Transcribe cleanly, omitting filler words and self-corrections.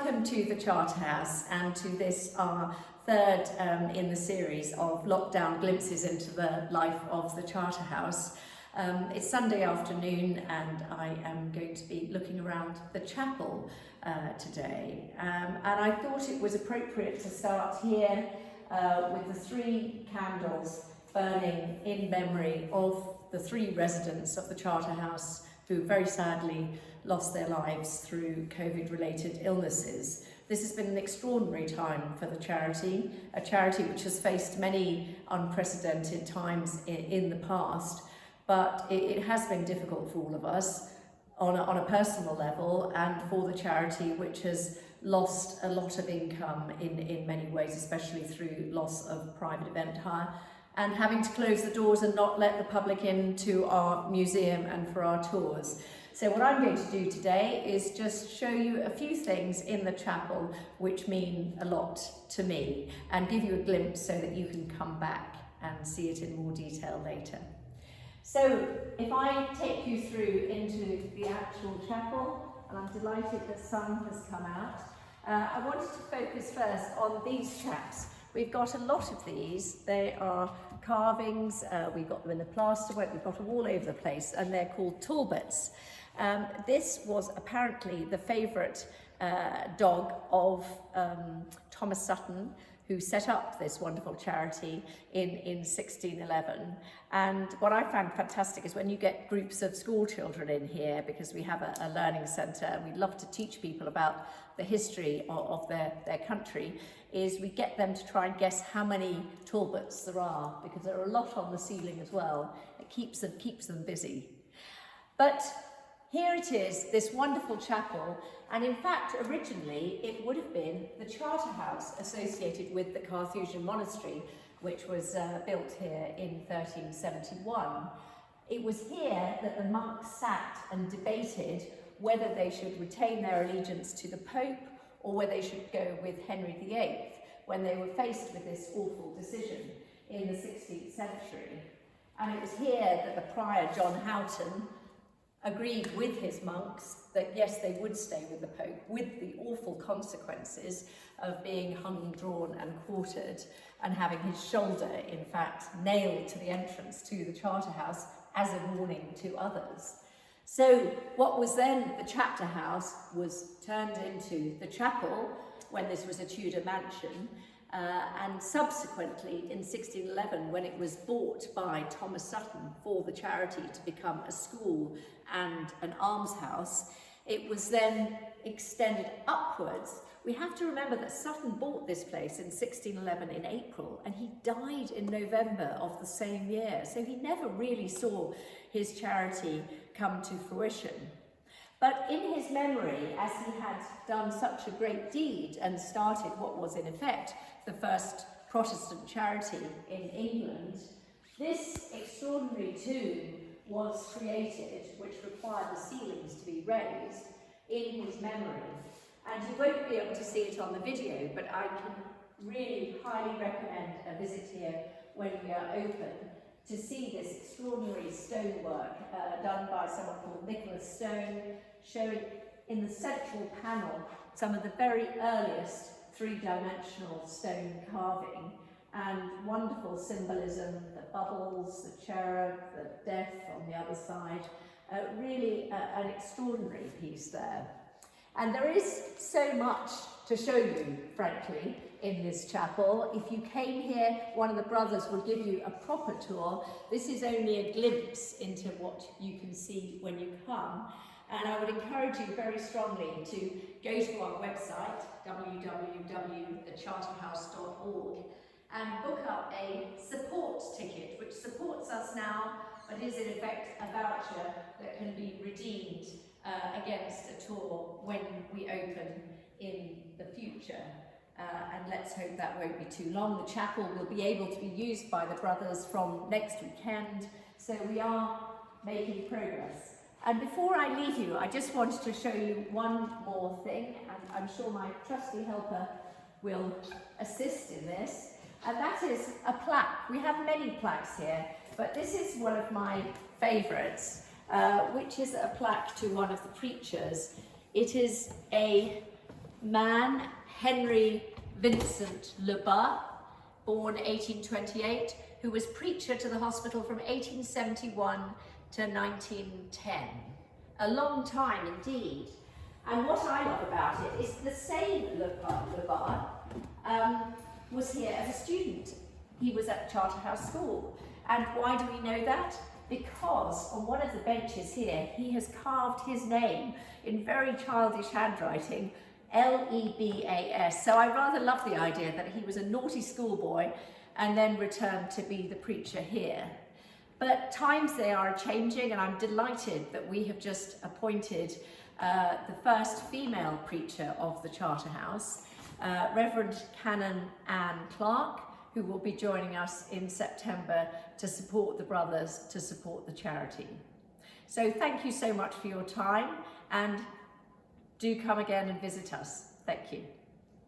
Welcome to the Charterhouse and to this, our third in the series of lockdown glimpses into the life of the Charterhouse. It's Sunday afternoon and I am going to be looking around the chapel today. And I thought it was appropriate to start here with the 3 candles burning in memory of the 3 residents of the Charterhouse who very sadly lost their lives through COVID-related illnesses. This has been an extraordinary time for the charity, a charity which has faced many unprecedented times in the past, but it has been difficult for all of us on a personal level, and for the charity which has lost a lot of income in many ways, especially through loss of private event hire, and having to close the doors and not let the public into our museum and for our tours. So what I'm going to do today is just show you a few things in the chapel which mean a lot to me and give you a glimpse so that you can come back and see it in more detail later. So if I take you through into the actual chapel, and I'm delighted the sun has come out, I wanted to focus first on these chaps. We've got a lot of these. They are carvings, we've got them in the plasterwork, we've got them all over the place, and they're called Talbots. This was apparently the favourite dog of Thomas Sutton, who set up this wonderful charity in 1611. And what I found fantastic is when you get groups of school children in here, because we have a learning centre and we love to teach people about the history of their country, is we get them to try and guess how many Talbots there are, because there are a lot on the ceiling as well. It keeps them busy. But here it is, this wonderful chapel, and in fact originally it would have been the Charterhouse associated with the Carthusian monastery, which was built here in 1371. It was here that the monks sat and debated whether they should retain their allegiance to the Pope or whether they should go with Henry VIII when they were faced with this awful decision in the 16th century. And it was here that the prior John Houghton agreed with his monks that yes, they would stay with the Pope, with the awful consequences of being hung, drawn and quartered and having his shoulder, in fact, nailed to the entrance to the Charterhouse as a warning to others. So what was then the chapter house was turned into the chapel when this was a Tudor mansion, and subsequently in 1611, when it was bought by Thomas Sutton for the charity to become a school and an almshouse, it was then extended upwards. We have to remember that Sutton bought this place in 1611 in April, and he died in November of the same year, so he never really saw his charity come to fruition. But in his memory, as he had done such a great deed and started what was in effect the first Protestant charity in England, this extraordinary tomb was created, which required the ceilings to be raised, in his memory. And you won't be able to see it on the video, but I can really highly recommend a visit here when we are open to see this extraordinary stonework done by someone called Nicholas Stone, showing in the central panel some of the very earliest 3-dimensional stone carving and wonderful symbolism, the bubbles, the cherub, the death on the other side. Really an extraordinary piece there. And there is so much to show you, frankly, in this chapel. If you came here, one of the brothers will give you a proper tour. This is only a glimpse into what you can see when you come. And I would encourage you very strongly to go to our website, www.thecharterhouse.org, and book up a support ticket, which supports us now, but is in effect a voucher that can be redeemed against a tour when we open in the future. And let's hope that won't be too long. The chapel will be able to be used by the brothers from next weekend, so we are making progress. And before I leave you, I just wanted to show you one more thing, and I'm sure my trusty helper will assist in this, and that is a plaque. We have many plaques here, but this is one of my favourites, which is a plaque to one of the preachers. It is a man, Henry Vincent Lebas, born 1828, who was preacher to the hospital from 1871 to 1910. A long time indeed. And what I love about it is the same Lebas was here as a student. He was at Charterhouse School. And why do we know that? Because on one of the benches here, he has carved his name in very childish handwriting, Lebas. So I rather love the idea that he was a naughty schoolboy and then returned to be the preacher here. But times they are changing, and I'm delighted that we have just appointed the first female preacher of the Charterhouse, Reverend Canon Anne Clark, who will be joining us in September to support the brothers, to support the charity. So thank you so much for your time, and do come again and visit us. Thank you.